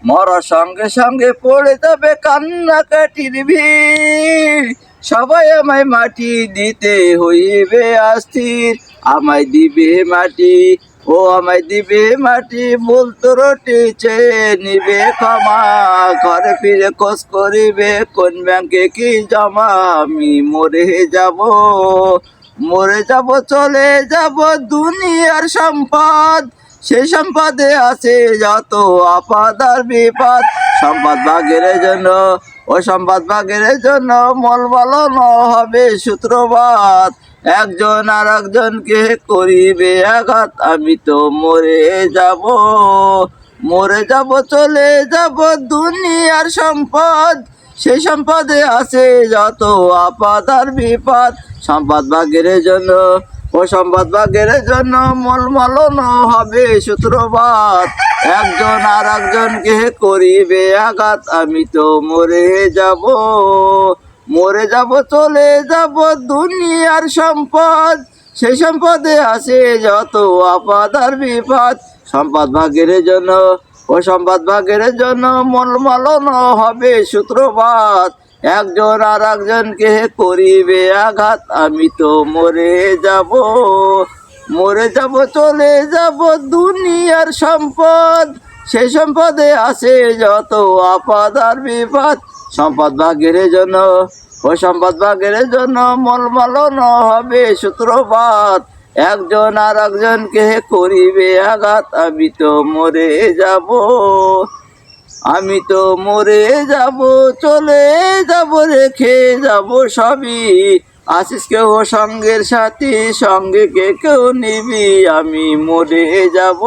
মরার সঙ্গে সঙ্গে পড়ে যাবে কান্নাকাটির ভিড়, সবাই আমায় মাটি দিতে হইবে অস্থির। আমায় দিবে মাটি, ও আমায় দিবে মাটি, বলতো রটি চেয়ে নিবে ক্ষমা। ঘরে ফিরে খোঁজ করিবে কোন ব্যাংকে কি জমা। আমি মরে যাব, মরে যাব, চলে যাব দুনিয়ার সম্পদ, সেই সম্পদে আছে যত আপদ আর বিপদ। সম্পদ ভাগের জন্য, ও সম্পদ ভাগের জন্য মল বলানো হবে সূত্রপাত। একজন আর একজনকে করিবে আঘাত। আমি তো মরে যাব, মরে যাব, চলে যাব দুনিয়ার সম্পদ, সেই সম্পদে আছে যত আপদ আর বিপদ। সম্পদ ভাগের জন্য, ও সম্পদ ভাগের জন্য মলমলনো হবে সূত্রপাত। একজন আর একজনকে করিবে আঘাত। আমি তো মরে যাব, মরে যাব, চলে যাব দুনিয়ার সম্পদ, সেই সম্পদে আছে যত আপদ আর বিপদ। সম্পদ ভাগের জন্য, ও সম্পদ ভাগের জন্য মলমলনো হবে সূত্রপাত। একজন আর একজনকে করিবে আঘাত। আমি তো মরে যাব, মরে যাব, চলে যাব দুনিয়ার সম্পদ, সেই সম্পদে আছে যত আপদ আর বিপদ। সম্পদ ভাগের জন্য, ও সম্পদ ভাগের জন্য মলমলনো হবে সূত্রপাত। একজন আর একজনকে করিবে আঘাত। আমি তো মরে যাব, আমি তো মরে যাব, চলে যাব, রেখে যাব সবই। আসিস কেউ সঙ্গের সাথী, সঙ্গে কে কেউ নিবি। আমি মরে যাব।